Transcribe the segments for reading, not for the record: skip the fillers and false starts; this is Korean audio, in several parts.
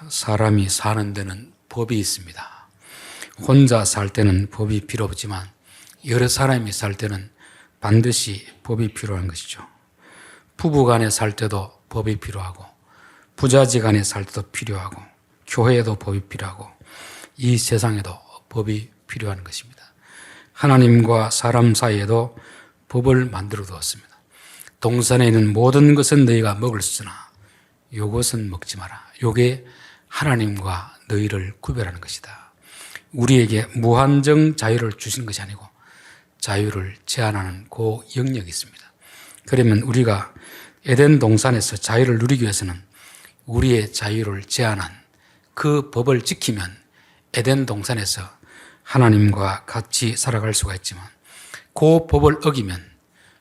사람이 사는 데는 법이 있습니다. 혼자 살 때는 법이 필요 없지만 여러 사람이 살 때는 반드시 법이 필요한 것이죠. 부부 간에 살 때도 법이 필요하고 부자지 간에 살 때도 필요하고 교회에도 법이 필요하고 이 세상에도 법이 필요한 것입니다. 하나님과 사람 사이에도 법을 만들어 두었습니다. 동산에 있는 모든 것은 너희가 먹을 수 있으나 이것은 먹지 마라. 이게 하나님과 너희를 구별하는 것이다. 우리에게 무한정 자유를 주신 것이 아니고 자유를 제한하는 그 영역이 있습니다. 그러면 우리가 에덴 동산에서 자유를 누리기 위해서는 우리의 자유를 제한한 그 법을 지키면 에덴 동산에서 하나님과 같이 살아갈 수가 있지만 그 법을 어기면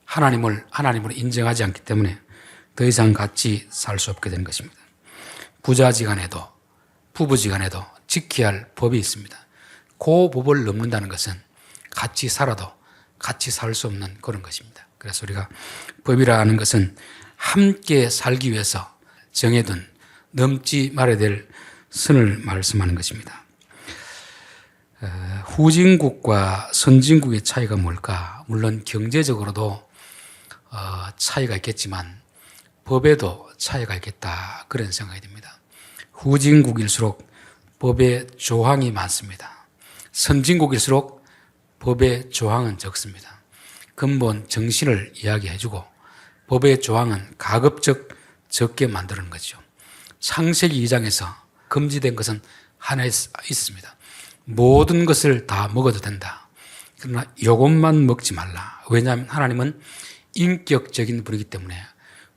하나님을 인정하지 않기 때문에 더 이상 같이 살 수 없게 되는 것입니다. 부자지간에도 부부지간에도 지켜야 할 법이 있습니다. 그 법을 넘는다는 것은 같이 살아도 같이 살 수 없는 그런 것입니다. 그래서 우리가 법이라는 것은 함께 살기 위해서 정해둔 넘지 말아야 될 선을 말씀하는 것입니다. 후진국과 선진국의 차이가 뭘까? 물론 경제적으로도 차이가 있겠지만 법에도 차이가 있겠다, 그런 생각이 듭니다. 후진국일수록 법의 조항이 많습니다. 선진국일수록 법의 조항은 적습니다. 근본 정신을 이야기해주고 법의 조항은 가급적 적게 만드는 거죠. 창세기 2장에서 금지된 것은 하나 있습니다. 모든 것을 다 먹어도 된다. 그러나 이것만 먹지 말라. 왜냐하면 하나님은 인격적인 분이기 때문에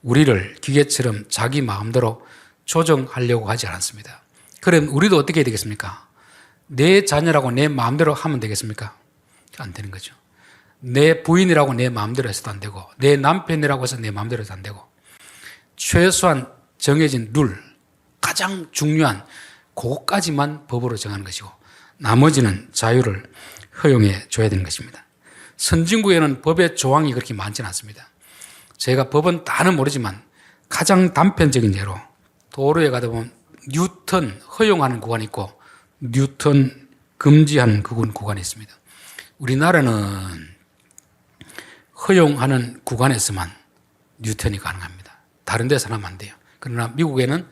우리를 기계처럼 자기 마음대로 조정하려고 하지 않습니다. 그럼 우리도 어떻게 해야 되겠습니까? 내 자녀라고 내 마음대로 하면 되겠습니까? 안 되는 거죠. 내 부인이라고 내 마음대로 해서도 안 되고 내 남편이라고 해서 내 마음대로 해서 안 되고 최소한 정해진 룰, 가장 중요한 그것까지만 법으로 정하는 것이고 나머지는 자유를 허용해 줘야 되는 것입니다. 선진국에는 법의 조항이 그렇게 많지는 않습니다. 제가 법은 다는 모르지만 가장 단편적인 예로 도로에 가다 보면 뉴턴 허용하는 구간이 있고 뉴턴 금지하는 구간이 있습니다. 우리나라는 허용하는 구간에서만 뉴턴이 가능합니다. 다른 데서는 하면 안 돼요. 그러나 미국에는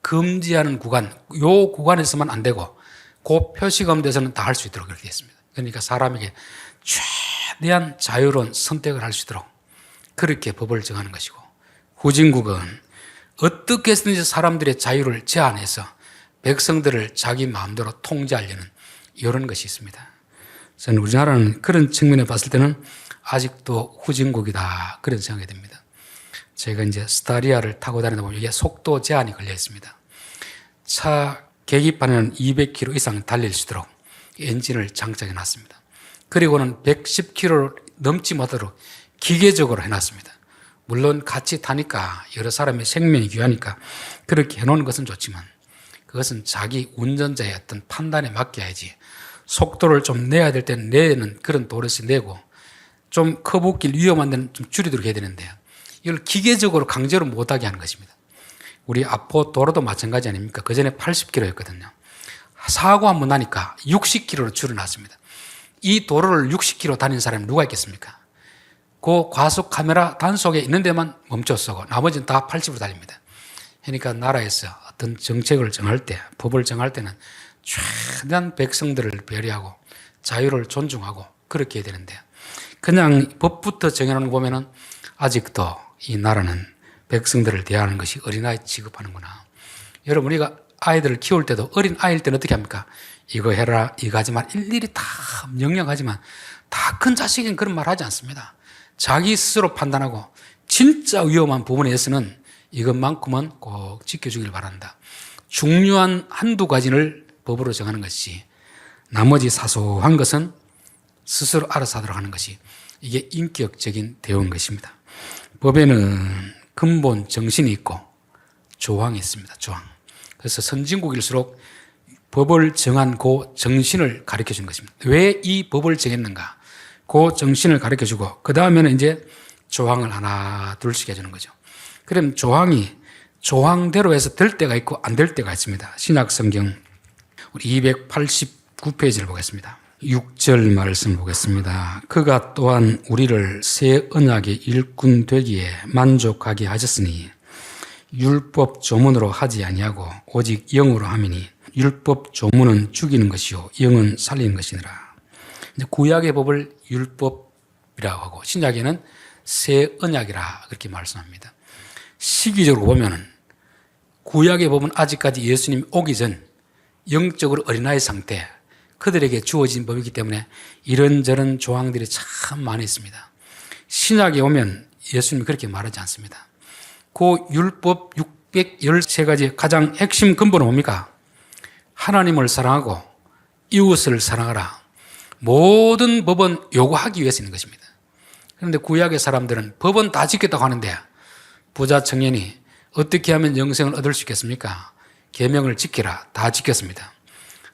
금지하는 구간, 요 구간에서만 안 되고 그 표시가운데서는 다 할 수 있도록 그렇게 되어 있습니다. 그러니까 사람에게 최대한 자유로운 선택을 할 수 있도록 그렇게 법을 정하는 것이고 후진국은 어떻게 해서든지 사람들의 자유를 제한해서 백성들을 자기 마음대로 통제하려는 이런 것이 있습니다. 저는 우리나라는 그런 측면에 봤을 때는 아직도 후진국이다, 그런 생각이 듭니다. 제가 이제 스타리아를 타고 다니다 보면 이게 속도 제한이 걸려 있습니다. 차 계기판에는 200km 이상 달릴 수 있도록 엔진을 장착해 놨습니다. 그리고는 110km를 넘지 못하도록 기계적으로 해놨습니다. 물론 같이 타니까 여러 사람의 생명이 귀하니까 그렇게 해놓은 것은 좋지만 그것은 자기 운전자의 어떤 판단에 맡겨야지 속도를 좀 내야 될 때는 내는 그런 도로에서 내고 좀 커브길 위험한 데는 좀 줄이도록 해야 되는데요. 이걸 기계적으로 강제로 못하게 하는 것입니다. 우리 앞포 도로도 마찬가지 아닙니까? 그 전에 80km였거든요. 사고 한번 나니까 60km로 줄여놨습니다. 이 도로를 60km 다니는 사람이 누가 있겠습니까? 그 과속 카메라 단속에 있는 데만 멈춰서고 나머지는 다 80으로 달립니다. 그러니까 나라에서 어떤 정책을 정할 때, 법을 정할 때는 최대한 백성들을 배려하고 자유를 존중하고 그렇게 해야 되는데 그냥 법부터 정해놓은 거 보면은 아직도 이 나라는 백성들을 대하는 것이 어린아이 취급하는구나. 여러분, 우리가 아이들을 키울 때도 어린 아이일 때는 어떻게 합니까? 이거 해라, 이거 하지 마. 일일이 다 명령하지만 다 큰 자식은 그런 말 하지 않습니다. 자기 스스로 판단하고 진짜 위험한 부분에서는 이것만큼은 꼭 지켜주길 바란다. 중요한 한두 가지를 법으로 정하는 것이 나머지 사소한 것은 스스로 알아서 하도록 하는 것이 이게 인격적인 대우인 것입니다. 법에는 근본 정신이 있고 조항이 있습니다. 조항. 그래서 선진국일수록 법을 정한 그 정신을 가르쳐 주는 것입니다. 왜 이 법을 정했는가? 그 정신을 가르쳐 주고 그 다음에는 이제 조항을 하나 둘씩 해주는 거죠. 그럼 조항이 조항대로 해서 될 때가 있고 안 될 때가 있습니다. 신약 성경 우리 289페이지를 보겠습니다. 6절 말씀 보겠습니다. 그가 또한 우리를 새 언약의 일꾼 되기에 만족하게 하셨으니 율법 조문으로 하지 아니하고 오직 영으로 함이니 율법 조문은 죽이는 것이요 영은 살리는 것이니라. 구약의 법을 율법이라고 하고 신약에는 새 언약이라 그렇게 말씀합니다. 시기적으로 보면은 구약의 법은 아직까지 예수님 오기 전 영적으로 어린아이 상태, 그들에게 주어진 법이기 때문에 이런저런 조항들이 참 많이 있습니다. 신약에 오면 예수님이 그렇게 말하지 않습니다. 그 율법 613가지 가장 핵심 근본은 뭡니까? 하나님을 사랑하고 이웃을 사랑하라. 모든 법은 요구하기 위해서 있는 것입니다. 그런데 구약의 사람들은 법은 다 지켰다고 하는데 부자 청년이 어떻게 하면 영생을 얻을 수 있겠습니까? 계명을 지키라. 다 지켰습니다.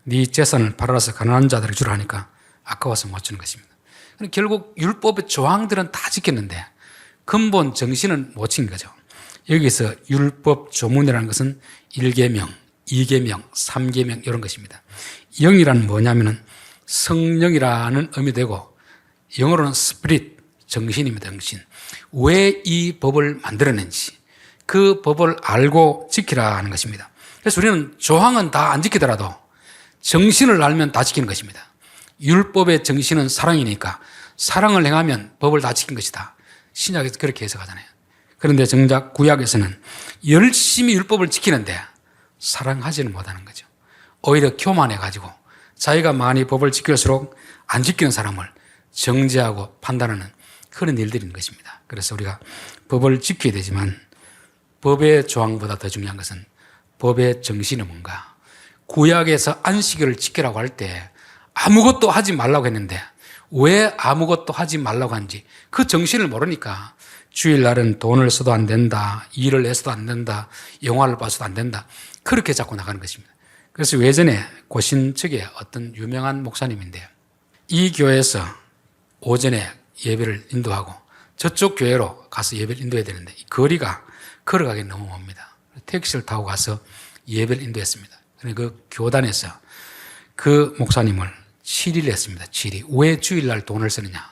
네 재산을 팔아서 가난한 자들에게 주라 하니까 아까워서 못 주는 것입니다. 결국 율법의 조항들은 다 지켰는데 근본 정신은 못 지킨 거죠. 여기서 율법 조문이라는 것은 1계명, 2계명, 3계명 이런 것입니다. 영이란 뭐냐면은 성령이라는 의미되고 영어로는 스피릿, 정신입니다. 정신. 왜 이 법을 만들어낸지 그 법을 알고 지키라 하는 것입니다. 그래서 우리는 조항은 다 안 지키더라도 정신을 알면 다 지키는 것입니다. 율법의 정신은 사랑이니까 사랑을 행하면 법을 다 지킨 것이다. 신약에서 그렇게 해석하잖아요. 그런데 정작 구약에서는 열심히 율법을 지키는데 사랑하지는 못하는 거죠. 오히려 교만해가지고 자기가 많이 법을 지킬수록 안 지키는 사람을 정죄하고 판단하는 그런 일들이 있는 것입니다. 그래서 우리가 법을 지켜야 되지만 법의 조항보다 더 중요한 것은 법의 정신이 뭔가. 구약에서 안식일을 지키라고 할 때 아무것도 하지 말라고 했는데 왜 아무것도 하지 말라고 하는지 그 정신을 모르니까 주일날은 돈을 써도 안 된다, 일을 해서도 안 된다, 영화를 봐서도 안 된다, 그렇게 자꾸 나가는 것입니다. 그래서 예전에 고신측에 어떤 유명한 목사님인데 이 교회에서 오전에 예배를 인도하고 저쪽 교회로 가서 예배를 인도해야 되는데 이 거리가 걸어가기 너무 멉니다. 택시를 타고 가서 예배를 인도했습니다. 그 교단에서 그 목사님을 질의를 했습니다. 질의. 왜 주일날 돈을 쓰느냐.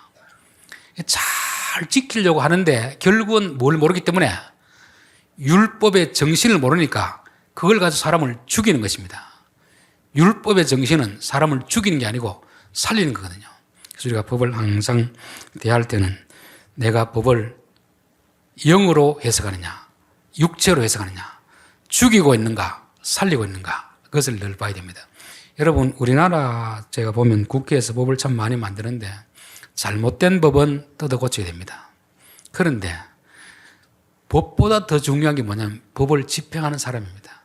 잘 지키려고 하는데 결국은 뭘 모르기 때문에 율법의 정신을 모르니까 그걸 가지고 사람을 죽이는 것입니다. 율법의 정신은 사람을 죽이는 게 아니고 살리는 거거든요. 그래서 우리가 법을 항상 대할 때는 내가 법을 영으로 해석하느냐, 육체로 해석하느냐, 죽이고 있는가, 살리고 있는가, 그것을 늘 봐야 됩니다. 여러분, 우리나라 제가 보면 국회에서 법을 참 많이 만드는데 잘못된 법은 뜯어 고쳐야 됩니다. 그런데 법보다 더 중요한 게 뭐냐면 법을 집행하는 사람입니다.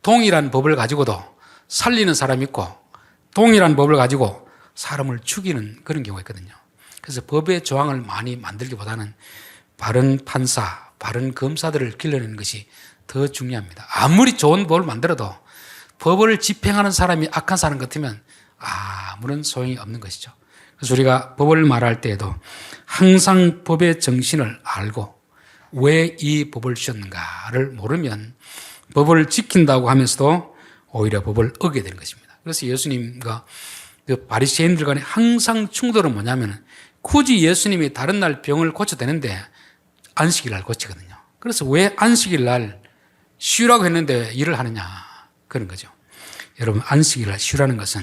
동일한 법을 가지고도 살리는 사람이 있고 동일한 법을 가지고 사람을 죽이는 그런 경우가 있거든요. 그래서 법의 조항을 많이 만들기보다는 바른 판사, 바른 검사들을 길러내는 것이 더 중요합니다. 아무리 좋은 법을 만들어도 법을 집행하는 사람이 악한 사람 같으면 아무런 소용이 없는 것이죠. 그래서 우리가 법을 말할 때에도 항상 법의 정신을 알고 왜 이 법을 주셨는가를 모르면 법을 지킨다고 하면서도 오히려 법을 어기게 되는 것입니다. 그래서 예수님과 그 바리새인들 간에 항상 충돌은 뭐냐면 굳이 예수님이 다른 날 병을 고쳐도 되는데 안식일 날 고치거든요. 그래서 왜 안식일 날 쉬라고 했는데 일을 하느냐 그런 거죠. 여러분, 안식일 날 쉬라는 것은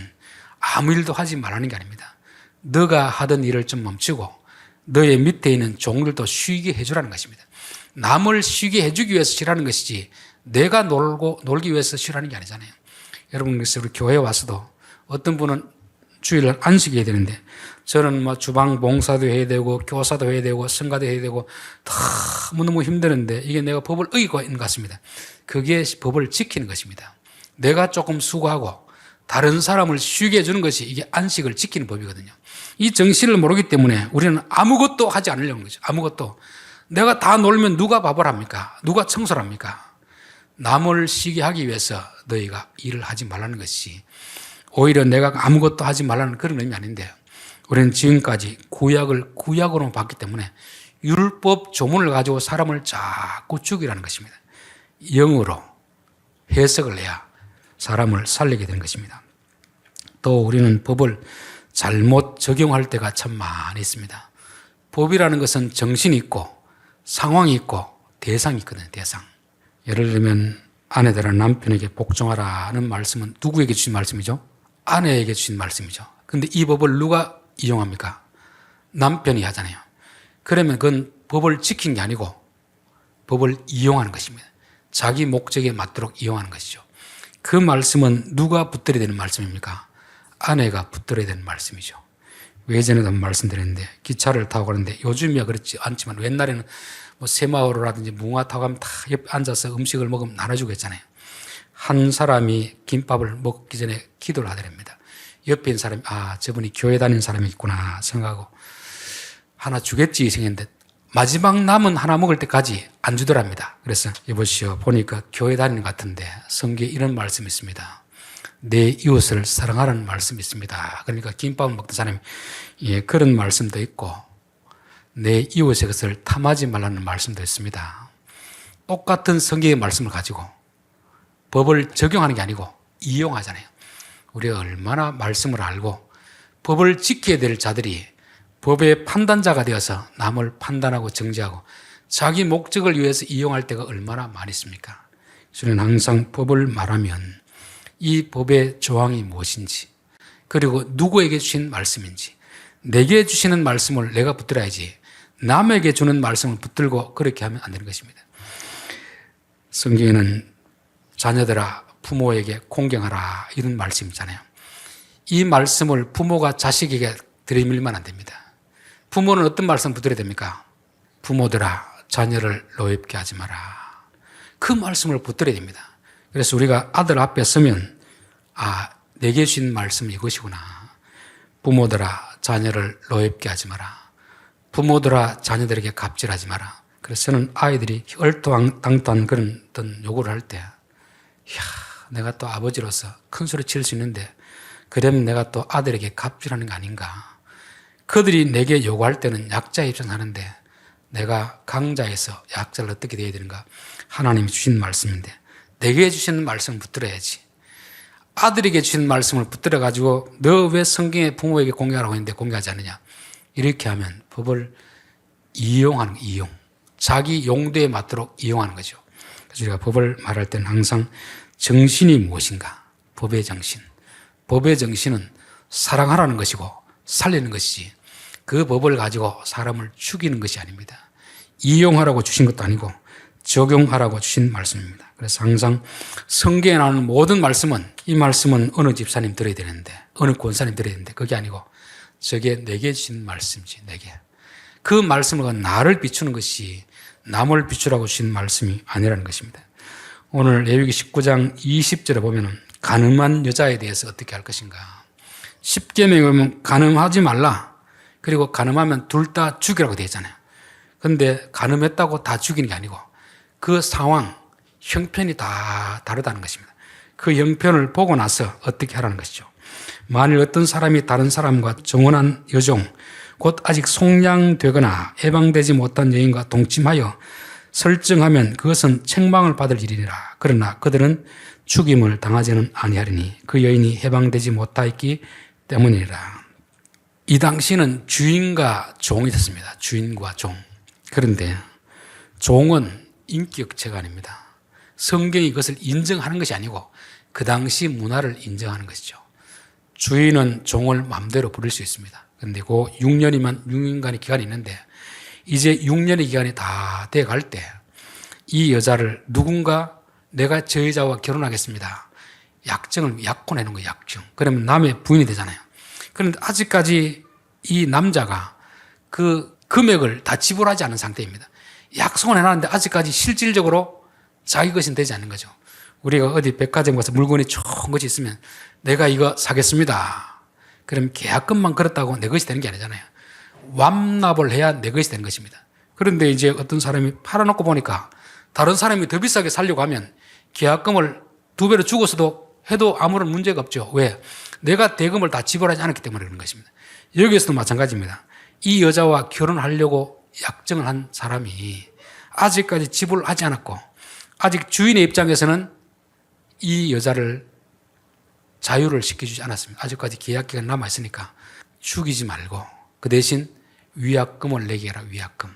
아무 일도 하지 말라는 게 아닙니다. 너가 하던 일을 좀 멈추고 너의 밑에 있는 종들도 쉬게 해주라는 것입니다. 남을 쉬게 해주기 위해서 쉬라는 것이지 내가 놀기 위해서 쉬라는 게 아니잖아요. 여러분, 그래서 우리 교회에 와서도 어떤 분은 주일날 안식해야 되는데 저는 뭐 주방 봉사도 해야 되고 교사도 해야 되고 성가도 해야 되고 너무 힘드는데 이게 내가 법을 어기고 있는 것 같습니다. 그게 법을 지키는 것입니다. 내가 조금 수고하고 다른 사람을 쉬게 해주는 것이 이게 안식을 지키는 법이거든요. 이 정신을 모르기 때문에 우리는 아무것도 하지 않으려는 거죠. 아무것도. 내가 다 놀면 누가 밥을 합니까? 누가 청소를 합니까? 남을 쉬게 하기 위해서 너희가 일을 하지 말라는 것이 오히려 내가 아무것도 하지 말라는 그런 의미 아닌데 우리는 지금까지 구약을 구약으로 봤기 때문에 율법 조문을 가지고 사람을 자꾸 죽이라는 것입니다. 영으로 해석을 해야 사람을 살리게 되는 것입니다. 또 우리는 법을 잘못 적용할 때가 참 많이 있습니다. 법이라는 것은 정신이 있고 상황이 있고 대상이 있거든요. 대상. 예를 들면 아내들아 남편에게 복종하라는 말씀은 누구에게 주신 말씀이죠? 아내에게 주신 말씀이죠. 그런데 이 법을 누가 이용합니까? 남편이 하잖아요. 그러면 그건 법을 지킨 게 아니고 법을 이용하는 것입니다. 자기 목적에 맞도록 이용하는 것이죠. 그 말씀은 누가 붙들어야 되는 말씀입니까? 아내가 붙들어야 되는 말씀이죠. 예전에도 한번 말씀드렸는데 기차를 타고 가는데 요즘이야 그렇지 않지만 옛날에는 뭐 새마을호라든지 무궁화 타고 가면 다 옆에 앉아서 음식을 먹으면 나눠주고 했잖아요. 한 사람이 김밥을 먹기 전에 기도를 하더랍니다. 옆에 있는 사람이 저분이 교회 다니는 사람이 있구나 생각하고 하나 주겠지 생각했는데 마지막 남은 하나 먹을 때까지 안 주더랍니다. 그래서 여보시오 보니까 교회 다니는 것 같은데 성경에 이런 말씀이 있습니다. 내 이웃을 사랑하라는 말씀이 있습니다. 그러니까 김밥을 먹던 사람이 그런 말씀도 있고 내 이웃의 것을 탐하지 말라는 말씀도 있습니다. 똑같은 성경의 말씀을 가지고 법을 적용하는 게 아니고 이용하잖아요. 우리가 얼마나 말씀을 알고 법을 지켜야 될 자들이 법의 판단자가 되어서 남을 판단하고 정죄하고 자기 목적을 위해서 이용할 때가 얼마나 많이 있습니까? 저는 항상 법을 말하면 이 법의 조항이 무엇인지 그리고 누구에게 주신 말씀인지 내게 주시는 말씀을 내가 붙들어야지 남에게 주는 말씀을 붙들고 그렇게 하면 안 되는 것입니다. 성경에는 자녀들아 부모에게 공경하라 이런 말씀 있잖아요. 이 말씀을 부모가 자식에게 들이밀면 안 됩니다. 부모는 어떤 말씀 붙들어야 됩니까? 부모들아 자녀를 노엽게 하지 마라. 그 말씀을 붙들어야 됩니다. 그래서 우리가 아들 앞에 서면 내게 주신 말씀이 이것이구나. 부모들아 자녀를 노엽게 하지 마라. 부모들아 자녀들에게 갑질하지 마라. 그래서 저는 아이들이 얼토당토한 그런 어떤 요구를 할 때 내가 또 아버지로서 큰 소리 칠 수 있는데 그러면 내가 또 아들에게 갑질하는 거 아닌가. 그들이 내게 요구할 때는 약자 입장하는데 내가 강자에서 약자를 어떻게 돼야 되는가. 하나님이 주신 말씀인데 내게 주신 말씀을 붙들어야지. 아들에게 주신 말씀을 붙들어가지고 너 왜 성경에 부모에게 공개하라고 했는데 공개하지 않느냐. 이렇게 하면 법을 이용하는 거예요. 이용. 자기 용도에 맞도록 이용하는 거죠. 그래서 우리가 법을 말할 때는 항상 정신이 무엇인가. 법의 정신. 법의 정신은 사랑하라는 것이고 살리는 것이지 그 법을 가지고 사람을 죽이는 것이 아닙니다. 이용하라고 주신 것도 아니고 적용하라고 주신 말씀입니다. 그래서 항상 성경에 나오는 모든 말씀은 이 말씀은 어느 집사님 들어야 되는데 어느 권사님 들어야 되는데 그게 아니고 저게 내게 주신 말씀이지 내게. 그 말씀은 나를 비추는 것이 남을 비추라고 주신 말씀이 아니라는 것입니다. 오늘 레위기 19장 20절에 보면 간음한 여자에 대해서 어떻게 할 것인가. 10계명에 보면 간음하지 말라. 그리고 간음하면 둘 다 죽이라고 되어 있잖아요. 그런데 간음했다고 다 죽이는 게 아니고 그 상황, 형편이 다 다르다는 것입니다. 그 형편을 보고 나서 어떻게 하라는 것이죠. 만일 어떤 사람이 다른 사람과 정혼한 여종, 곧 아직 속량되거나 해방되지 못한 여인과 동침하여 설정하면 그것은 책망을 받을 일이라. 그러나 그들은 죽임을 당하지는 아니하리니 그 여인이 해방되지 못하였기 때문이라. 이 당시는 주인과 종이 있었습니다. 주인과 종. 그런데 종은 인격체가 아닙니다. 성경이 이것을 인정하는 것이 아니고 그 당시 문화를 인정하는 것이죠. 주인은 종을 마음대로 부릴 수 있습니다. 그런데 그 6년간의 기간이 있는데 이제 6년의 기간이 다 돼갈 때 이 여자를 누군가 내가 저 여자와 결혼하겠습니다. 약혼해놓은 거예요. 약정. 그러면 남의 부인이 되잖아요. 그런데 아직까지 이 남자가 그 금액을 다 지불하지 않은 상태입니다. 약속은 해놨는데 아직까지 실질적으로 자기 것이 되지 않는 거죠. 우리가 어디 백화점 가서 물건이 좋은 것이 있으면 내가 이거 사겠습니다. 그럼 계약금만 걸었다고 내 것이 되는 게 아니잖아요. 완납을 해야 내 것이 되는 것입니다. 그런데 이제 어떤 사람이 팔아놓고 보니까 다른 사람이 더 비싸게 살려고 하면 계약금을 2배로 주고서도 해도 아무런 문제가 없죠. 왜? 내가 대금을 다 지불하지 않았기 때문에 그런 것입니다. 여기에서도 마찬가지입니다. 이 여자와 결혼하려고 약정을 한 사람이 아직까지 지불하지 않았고 아직 주인의 입장에서는 이 여자를 자유를 시켜주지 않았습니다. 아직까지 계약기간 남아있으니까 죽이지 말고 그 대신 위약금을 내게 하라. 위약금.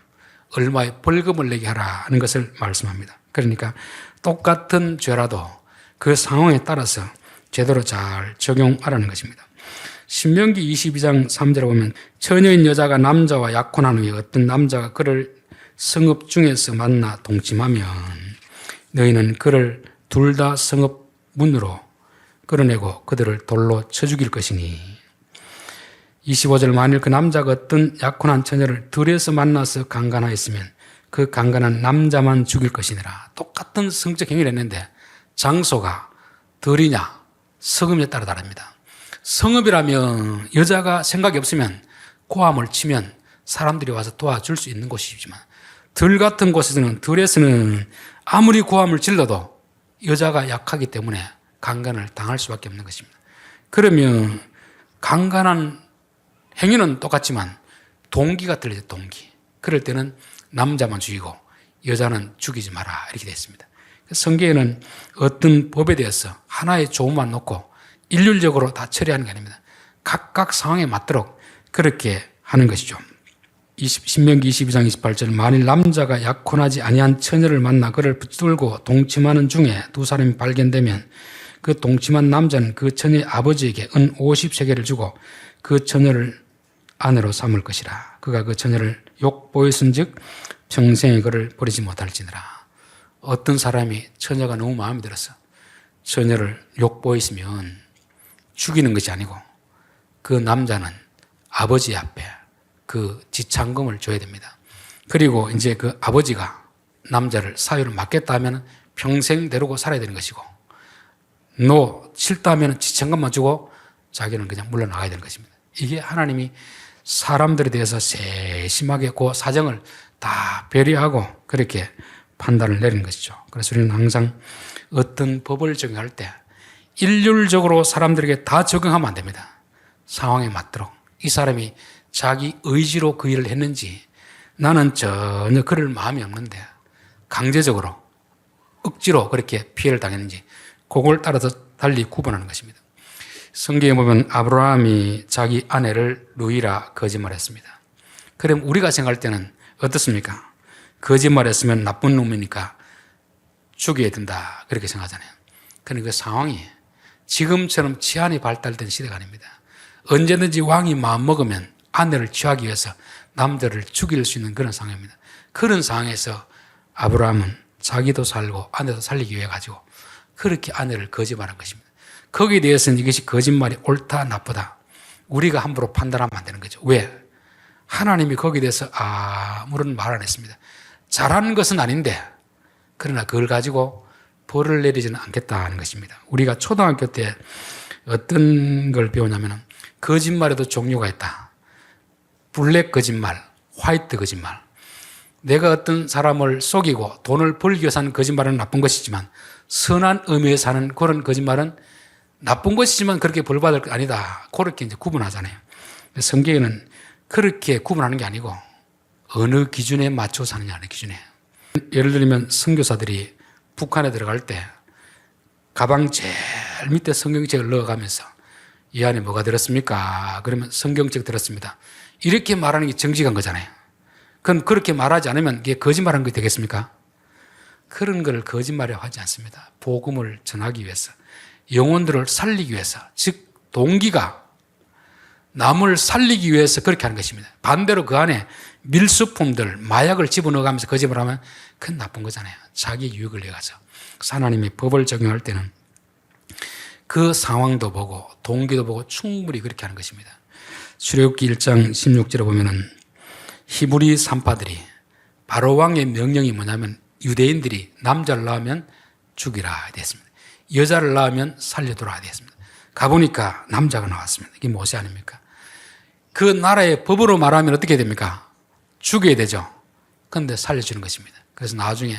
얼마의 벌금을 내게 하라 하는 것을 말씀합니다. 그러니까 똑같은 죄라도 그 상황에 따라서 제대로 잘 적용하라는 것입니다. 신명기 22장 3절에 보면 처녀인 여자가 남자와 약혼한 후에 어떤 남자가 그를 성읍 중에서 만나 동침하면 너희는 그를 둘 다 성읍 문으로 끌어내고 그들을 돌로 쳐 죽일 것이니 25절 만일 그 남자가 어떤 약혼한 처녀를 들에서 만나서 강간하였으면 그 강간한 남자만 죽일 것이니라. 똑같은 성적 행위를 했는데 장소가 들이냐 성읍에 따라 다릅니다. 성읍이라면 여자가 생각이 없으면 고함을 치면 사람들이 와서 도와줄 수 있는 곳이지만 들 같은 곳에서는 들에서는 아무리 고함을 질러도 여자가 약하기 때문에 강간을 당할 수밖에 없는 것입니다. 그러면 강간한 행위는 똑같지만 동기가 틀리죠. 동기. 그럴 때는 남자만 죽이고 여자는 죽이지 마라 이렇게 되어 있습니다. 성경에는 어떤 법에 대해서 하나의 조문만 놓고 일률적으로 다 처리하는 게 아닙니다. 각각 상황에 맞도록 그렇게 하는 것이죠. 신명기 22장 28절 만일 남자가 약혼하지 아니한 처녀를 만나 그를 붙들고 동침하는 중에 두 사람이 발견되면 그 동침한 남자는 그 처녀의 아버지에게 은 50세겔을 주고 그 처녀를 아내로 삼을 것이라. 그가 그 처녀를 욕보였은즉 평생에 그를 버리지 못할지니라. 어떤 사람이 처녀가 너무 마음에 들어서 처녀를 욕보였으면 죽이는 것이 아니고 그 남자는 아버지 앞에 그 지창금을 줘야 됩니다. 그리고 이제 그 아버지가 남자를 사유를 맡겠다 하면 평생 데리고 살아야 되는 것이고 너 싫다 하면 지창금만 주고 자기는 그냥 물러나가야 되는 것입니다. 이게 하나님이 사람들에 대해서 세심하게 그 사정을 다 배려하고 그렇게 판단을 내리는 것이죠. 그래서 우리는 항상 어떤 법을 적용할 때 일률적으로 사람들에게 다 적용하면 안 됩니다. 상황에 맞도록 이 사람이 자기 의지로 그 일을 했는지 나는 전혀 그럴 마음이 없는데 강제적으로 억지로 그렇게 피해를 당했는지 그걸 따라서 달리 구분하는 것입니다. 성경에 보면 아브라함이 자기 아내를 루이라 거짓말했습니다. 그럼 우리가 생각할 때는 어떻습니까? 거짓말했으면 나쁜 놈이니까 죽여야 된다 그렇게 생각하잖아요. 그런데 그 상황이 지금처럼 치안이 발달된 시대가 아닙니다. 언제든지 왕이 마음먹으면 아내를 취하기 위해서 남자를 죽일 수 있는 그런 상황입니다. 그런 상황에서 아브라함은 자기도 살고 아내도 살리기 위해 가지고 그렇게 아내를 거짓말한 것입니다. 거기에 대해서는 이것이 거짓말이 옳다 나쁘다 우리가 함부로 판단하면 안 되는 거죠. 왜? 하나님이 거기에 대해서 아무런 말 안 했습니다. 잘하는 것은 아닌데 그러나 그걸 가지고 벌을 내리지는 않겠다는 것입니다. 우리가 초등학교 때 어떤 걸 배우냐면 거짓말에도 종류가 있다. 블랙 거짓말, 화이트 거짓말. 내가 어떤 사람을 속이고 돈을 벌기 위해서 하는 거짓말은 나쁜 것이지만 선한 의미에서 하는 그런 거짓말은 나쁜 것이지만 그렇게 벌받을 것 아니다. 그렇게 이제 구분하잖아요. 성경에는 그렇게 구분하는 게 아니고 어느 기준에 맞춰서 하느냐는 기준이에요. 예를 들면 선교사들이 북한에 들어갈 때 가방 제일 밑에 성경책을 넣어가면서 이 안에 뭐가 들었습니까? 그러면 성경책 들었습니다. 이렇게 말하는 게 정직한 거잖아요. 그럼 그렇게 말하지 않으면 이게 거짓말한 게 되겠습니까? 그런 걸 거짓말이라고 하지 않습니다. 복음을 전하기 위해서, 영혼들을 살리기 위해서, 즉 동기가 남을 살리기 위해서 그렇게 하는 것입니다. 반대로 그 안에 밀수품들, 마약을 집어넣어가면서 거짓말하면 그건 나쁜 거잖아요. 자기 유익을 위해서. 하나님의 법을 적용할 때는 그 상황도 보고 동기도 보고 충분히 그렇게 하는 것입니다. 출애굽기 1장 16절에 보면은 히브리 산파들이 바로 왕의 명령이 뭐냐면 유대인들이 남자를 낳으면 죽이라 되었습니다. 여자를 낳으면 살려두라 되었습니다. 가보니까 남자가 나왔습니다. 이게 모세 아닙니까? 그 나라의 법으로 말하면 어떻게 됩니까? 죽여야 되죠. 그런데 살려주는 것입니다. 그래서 나중에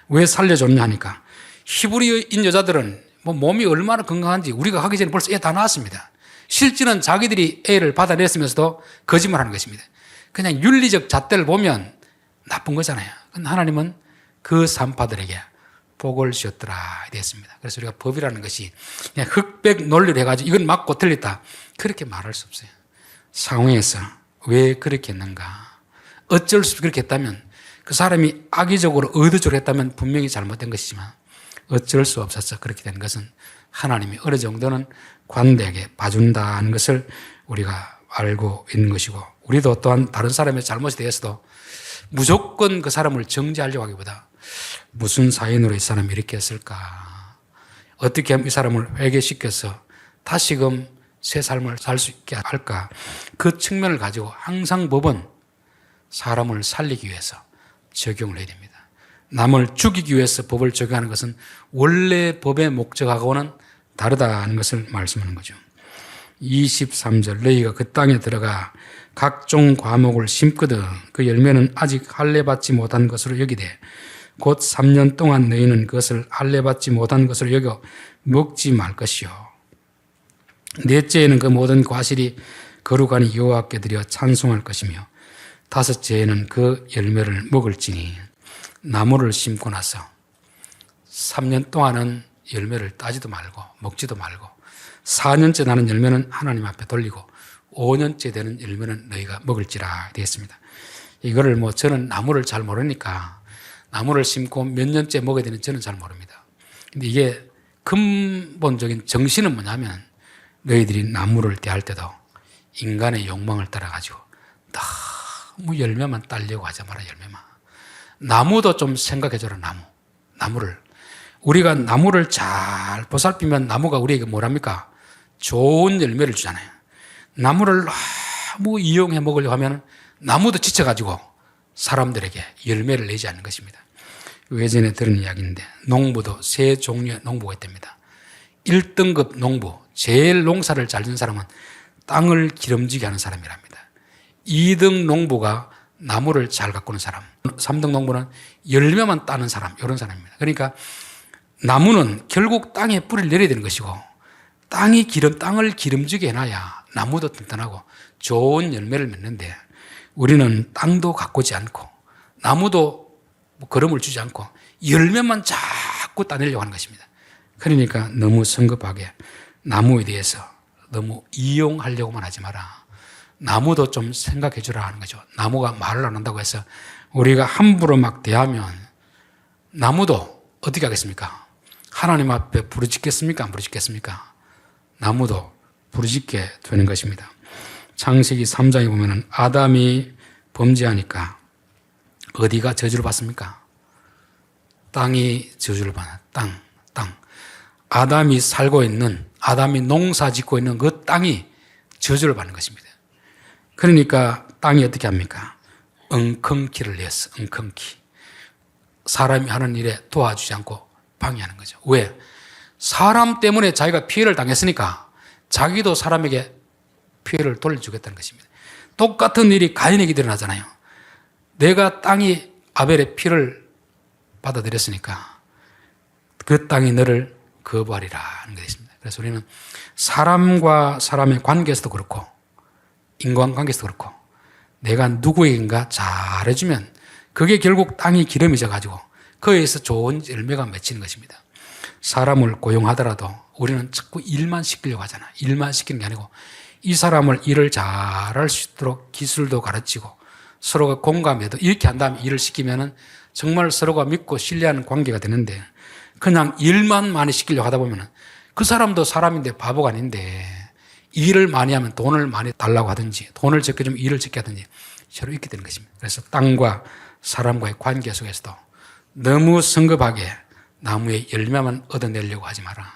왜 살려줬냐 하니까 히브리인 여자들은 뭐 몸이 얼마나 건강한지 우리가 하기 전에 벌써 애 다 낳았습니다. 실제는 자기들이 애를 받아냈으면서도 거짓말하는 것입니다. 그냥 윤리적 잣대를 보면 나쁜 거잖아요. 근데 하나님은 그 산파들에게 복을 지었더라 되었습니다. 그래서 우리가 법이라는 것이 그냥 흑백 논리를 해가지고 이건 맞고 틀렸다 그렇게 말할 수 없어요. 상황에서 왜 그렇게 했는가, 어쩔 수 없이 그렇게 했다면, 그 사람이 악의적으로 의도적으로 했다면 분명히 잘못된 것이지만 어쩔 수 없어서 그렇게 된 것은 하나님이 어느 정도는 관대하게 봐준다는 것을 우리가 알고 있는 것이고, 우리도 또한 다른 사람의 잘못에 대해서도 무조건 그 사람을 정죄하려고 하기보다 무슨 사인으로 이 사람이 이렇게 했을까, 어떻게 하면 이 사람을 회개시켜서 다시금 새 삶을 살 수 있게 할까, 그 측면을 가지고 항상 법은 사람을 살리기 위해서 적용을 해야 됩니다. 남을 죽이기 위해서 법을 적용하는 것은 원래 법의 목적하고는 다르다는 것을 말씀하는 거죠. 23절, 너희가 그 땅에 들어가 각종 과목을 심거든 그 열매는 아직 할례받지 못한 것으로 여기되 곧 3년 동안 너희는 그것을 할례받지 못한 것으로 여겨 먹지 말 것이요. 넷째에는 그 모든 과실이 거룩하니 여호와께 드려 찬송할 것이며 다섯째에는 그 열매를 먹을지니, 나무를 심고 나서 3년 동안은 열매를 따지도 말고 먹지도 말고 4년째 나는 열매는 하나님 앞에 돌리고 5년째 되는 열매는 너희가 먹을지라 되었습니다. 이거를 저는 나무를 잘 모르니까 나무를 심고 몇 년째 먹어야 되는지 저는 잘 모릅니다. 근데 이게 근본적인 정신은 뭐냐면, 너희들이 나무를 대할 때도 인간의 욕망을 따라가지고 너무 열매만 따려고 하지 마라. 열매만. 나무도 좀 생각해줘라. 나무를 우리가 나무를 잘 보살피면 나무가 우리에게 뭐랍니까? 좋은 열매를 주잖아요. 나무를 너무 이용해 먹으려고 하면 나무도 지쳐가지고 사람들에게 열매를 내지 않는 것입니다. 예전에 들은 이야기인데, 농부도 세 종류의 농부가 있답니다. 1등급 농부, 제일 농사를 잘 짓는 사람은 땅을 기름지게 하는 사람이랍니다. 2등 농부가 나무를 잘 가꾸는 사람, 3등 농부는 열매만 따는 사람, 이런 사람입니다. 그러니까 나무는 결국 땅에 뿌리를 내려야 되는 것이고, 땅을 기름지게 해놔야 나무도 튼튼하고 좋은 열매를 맺는데, 우리는 땅도 가꾸지 않고 나무도 거름을 주지 않고 열매만 자꾸 따내려고 하는 것입니다. 그러니까 너무 성급하게 나무에 대해서 너무 이용하려고만 하지 마라. 나무도 좀 생각해 주라 하는 거죠. 나무가 말을 안 한다고 해서 우리가 함부로 막 대하면 나무도 어떻게 하겠습니까? 하나님 앞에 부르짖겠습니까? 안 부르짖겠습니까? 나무도 부르짖게 되는 것입니다. 창세기 3장에 보면은 아담이 범죄하니까 어디가 저주를 받습니까? 땅이 저주를 받아. 땅. 아담이 살고 있는, 아담이 농사 짓고 있는 그 땅이 저주를 받는 것입니다. 그러니까 땅이 어떻게 합니까? 엉겅퀴를 냈어. 엉겅퀴. 사람이 하는 일에 도와주지 않고 방해하는 거죠. 왜? 사람 때문에 자기가 피해를 당했으니까 자기도 사람에게 피해를 돌려주겠다는 것입니다. 똑같은 일이 가인에게 일어나잖아요. 내가 땅이 아벨의 피를 받아들였으니까 그 땅이 너를 거부하리라 하는 것입니다. 그래서 우리는 사람과 사람의 관계에서도 그렇고 인간관계에서도 그렇고 내가 누구에게인가 잘해주면 그게 결국 땅이 기름이 져가지고 거기에서 좋은 열매가 맺히는 것입니다. 사람을 고용하더라도 우리는 자꾸 일만 시키려고 하잖아. 일만 시키는 게 아니고 이 사람을 일을 잘할 수 있도록 기술도 가르치고 서로가 공감해도 이렇게 한 다음에 일을 시키면은 정말 서로가 믿고 신뢰하는 관계가 되는데, 그냥 일만 많이 시키려고 하다 보면은 그 사람도 사람인데 바보가 아닌데 일을 많이 하면 돈을 많이 달라고 하든지 돈을 적게 주면 일을 적게 하든지 서로 있게 되는 것입니다. 그래서 땅과 사람과의 관계 속에서도 너무 성급하게 나무의 열매만 얻어내려고 하지 마라.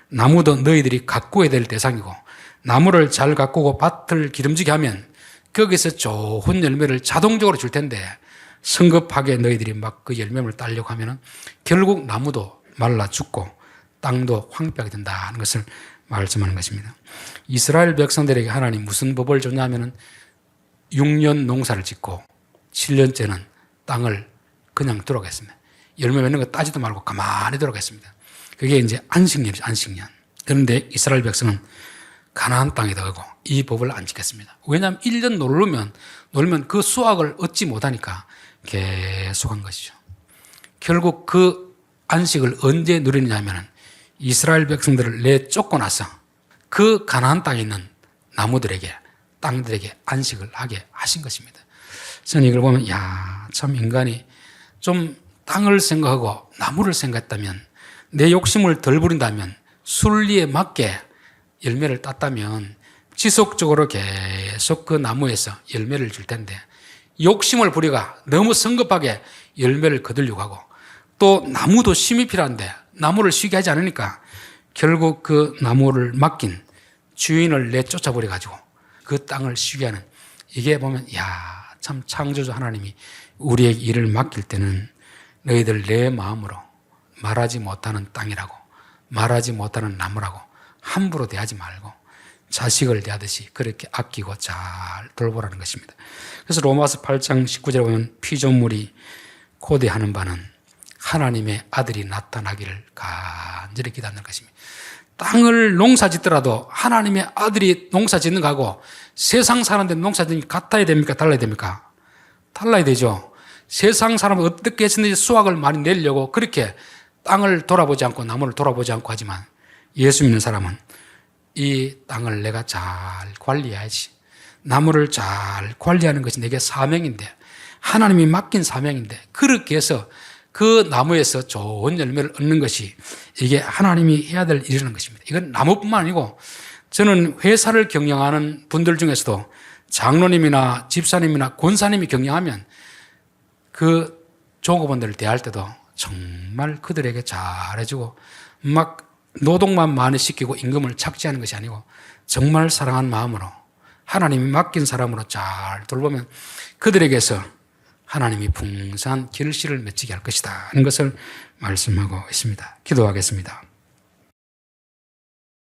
나무도 너희들이 가꾸어야 될 대상이고, 나무를 잘 가꾸고 밭을 기름지게 하면 거기서 좋은 열매를 자동적으로 줄 텐데 성급하게 너희들이 막 그 열매를 따려고 하면 결국 나무도 말라 죽고 땅도 황폐하게 된다는 것을 말씀하는 것입니다. 이스라엘 백성들에게 하나님 무슨 법을 줬냐면 6년 농사를 짓고 7년째는 땅을 그냥 두라고 했습니다. 열매 맺는 거 따지도 말고 가만히 두라고 했습니다. 그게 이제 안식년이죠. 안식년. 그런데 이스라엘 백성은 가나안 땅에 들어가고 이 법을 안 지켰습니다. 왜냐하면 1년 놀면 그 수확을 얻지 못하니까 계속한 것이죠. 결국 그 안식을 언제 누리느냐면 이스라엘 백성들을 내쫓고 나서 그 가나안 땅에 있는 나무들에게, 땅들에게 안식을 하게 하신 것입니다. 저는 이걸 보면 참 인간이 좀 땅을 생각하고 나무를 생각했다면, 내 욕심을 덜 부린다면, 순리에 맞게 열매를 땄다면 지속적으로 계속 그 나무에서 열매를 줄 텐데, 욕심을 부리가 너무 성급하게 열매를 거두려고 하고, 또 나무도 쉼이 필요한데 나무를 쉬게 하지 않으니까 결국 그 나무를 맡긴 주인을 내쫓아 버려 가지고 그 땅을 쉬게 하는, 이게 보면 참 창조주 하나님이 우리에게 일을 맡길 때는 너희들 내 마음으로 말하지 못하는 땅이라고, 말하지 못하는 나무라고 함부로 대하지 말고 자식을 대하듯이 그렇게 아끼고 잘 돌보라는 것입니다. 그래서 로마서 8장 19절에 보면 피조물이 고대하는 바는 하나님의 아들이 나타나기를 간절히 기도하는 것입니다. 땅을 농사 짓더라도 하나님의 아들이 농사 짓는 거하고 세상 사람들 농사 짓는 게 같아야 됩니까? 달라야 됩니까? 달라야 되죠. 세상 사람은 어떻게 했는지 수확을 많이 내려고 그렇게 땅을 돌아보지 않고 나무를 돌아보지 않고 하지만, 예수 믿는 사람은 이 땅을 내가 잘 관리해야지, 나무를 잘 관리하는 것이 내게 사명인데, 하나님이 맡긴 사명인데, 그렇게 해서 그 나무에서 좋은 열매를 얻는 것이 이게 하나님이 해야 될 일이라는 것입니다. 이건 나무뿐만 아니고, 저는 회사를 경영하는 분들 중에서도 장로님이나 집사님이나 권사님이 경영하면 그 종업원들을 대할 때도 정말 그들에게 잘해주고 막 노동만 많이 시키고 임금을 착취하는 것이 아니고 정말 사랑하는 마음으로 하나님이 맡긴 사람으로 잘 돌보면 그들에게서 하나님이 풍성한 결실을 맺히게 할 것이다 하는 것을 말씀하고 있습니다. 기도하겠습니다.